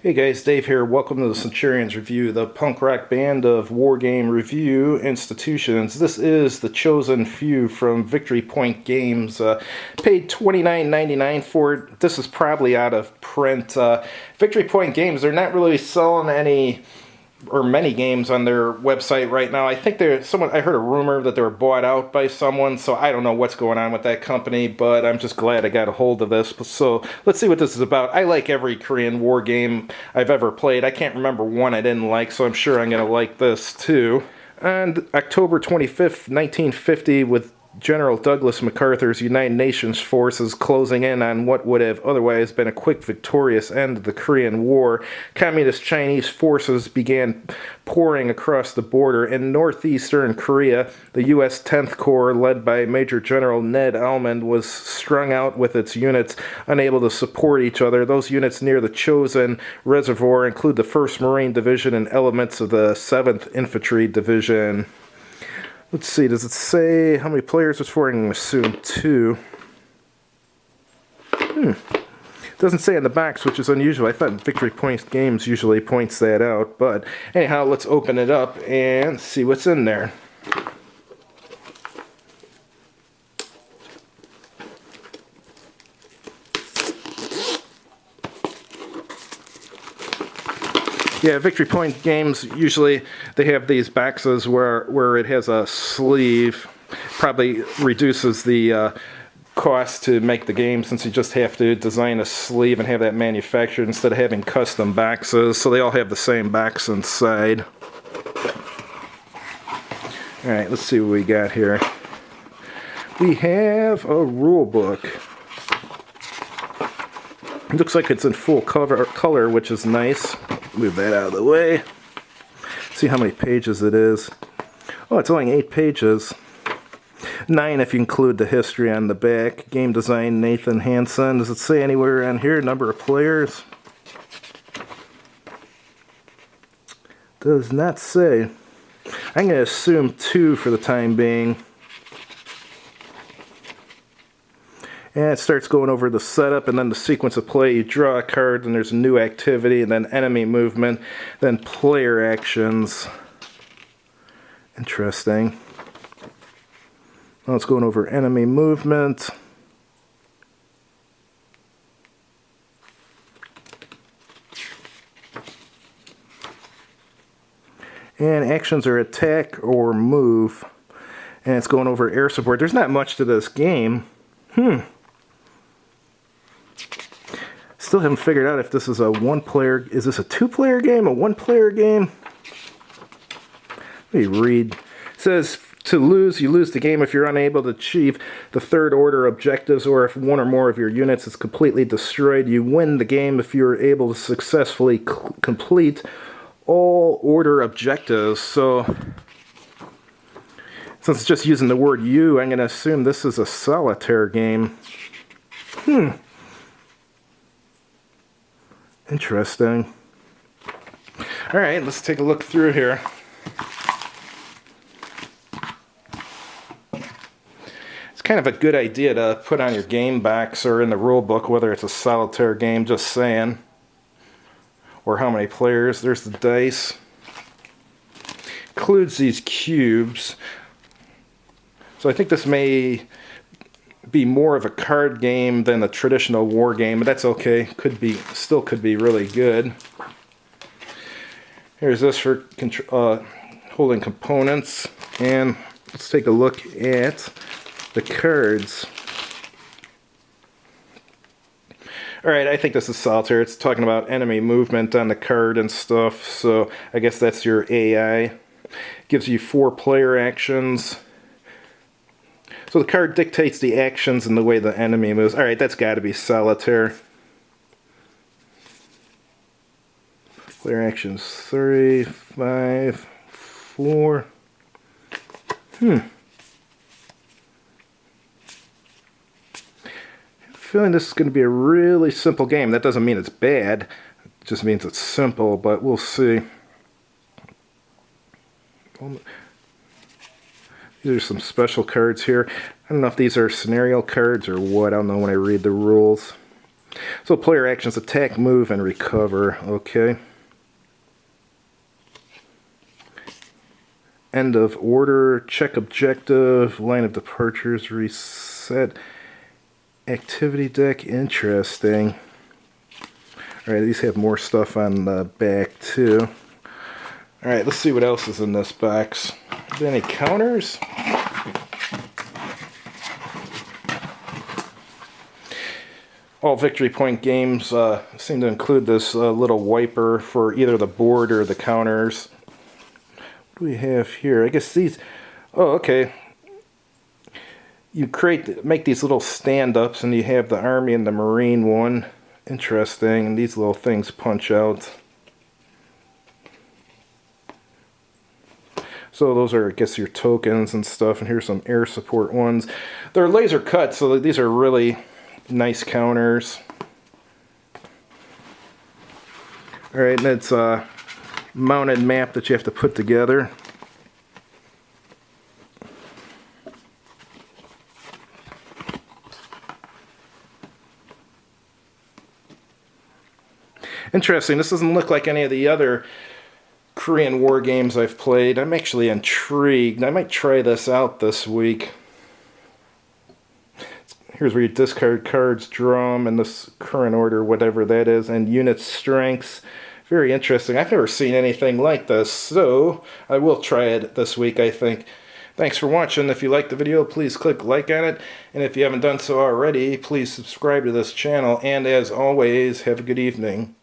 Hey guys, Dave here. Welcome to the Centurions Review, the punk rock band of wargame review institutions. This is the Chosin few from Victory Point Games. Paid $29.99 for it. This is probably out of print. Victory Point Games, they're not really selling any or many games on their website right now. I think I heard a rumor that they were bought out by someone, so I don't know what's going on with that company, but I'm just glad I got a hold of this. So let's see what this is about. I like every Korean war game I've ever played. I can't remember one I didn't like, so I'm sure I'm going to like this too. On October 25th, 1950, with General Douglas MacArthur's United Nations forces closing in on what would have otherwise been a quick victorious end of the Korean War, Communist Chinese forces began pouring across the border. In northeastern Korea, the U.S. 10th Corps, led by Major General Ned Almond, was strung out with its units unable to support each other. Those units near the Chosin Reservoir include the 1st Marine Division and elements of the 7th Infantry Division. Let's see, does it say how many players it's for? I'm going to assume 2. Doesn't say on the box, which is unusual. I thought Victory Point Games usually points that out. But anyhow, let's open it up and see what's in there. Yeah, Victory Point Games, usually they have these boxes where it has a sleeve. Probably reduces the cost to make the game, since you just have to design a sleeve and have that manufactured instead of having custom boxes. So they all have the same box inside. Alright, let's see what we got here. We have a rule book. It looks like it's in full color, which is nice. Move that out of the way. See how many pages it is. Oh, it's only 8 pages. 9 if you include the history on the back. Game design, Nathan Hansen. Does it say anywhere on here number of players? Does not say. I'm going to assume 2 for the time being. And it starts going over the setup and then the sequence of play. You draw a card, and there's a new activity, and then enemy movement, then player actions. Interesting. Now it's going over enemy movement. And actions are attack or move. And it's going over air support. There's not much to this game. Still haven't figured out if this is a one-player... Is this a 2-player game? A 1-player game? Let me read. It says, to lose, you lose the game if you're unable to achieve the 3rd order objectives, or if one or more of your units is completely destroyed. You win the game if you're able to successfully complete all order objectives. So, since it's just using the word you, I'm going to assume this is a solitaire game. Interesting. Alright, let's take a look through here. It's kind of a good idea to put on your game box or in the rule book whether it's a solitaire game, just saying. Or how many players. There's the dice. Includes these cubes. So I think this may be more of a card game than a traditional war game, but that's okay. Still could be really good. Here's this for holding components, and let's take a look at the cards. Alright, I think this is solitaire. It's talking about enemy movement on the card and stuff, so I guess that's your AI. Gives you 4 player actions. So the card dictates the actions and the way the enemy moves. Alright, that's got to be solitaire. Player actions 3, 5, 4. Feeling this is going to be a really simple game. That doesn't mean it's bad. It just means it's simple, but we'll see. These are some special cards here. I don't know if these are scenario cards or what. I don't know when I read the rules. So player actions: attack, move, and recover. Okay. End of order, check objective, line of departures, reset. Activity deck, interesting. Alright, these have more stuff on the back too. Alright, let's see what else is in this box. Are there any counters? All Victory Point games seem to include this little wiper for either the board or the counters. What do we have here? I guess these... Oh, okay. You make these little stand-ups, and you have the Army and the Marine one. Interesting. And these little things punch out. So those are, I guess, your tokens and stuff. And here's some air support ones. They're laser cut, so these are really nice counters. Alright, and it's a mounted map that you have to put together. Interesting. This doesn't look like any of the other Korean War games I've played. I'm actually intrigued. I might try this out this week. Here's where you discard cards, draw them in this current order, whatever that is, and unit strengths. Very interesting. I've never seen anything like this, so I will try it this week, I think. Thanks for watching. If you liked the video, please click like on it. And if you haven't done so already, please subscribe to this channel. And as always, have a good evening.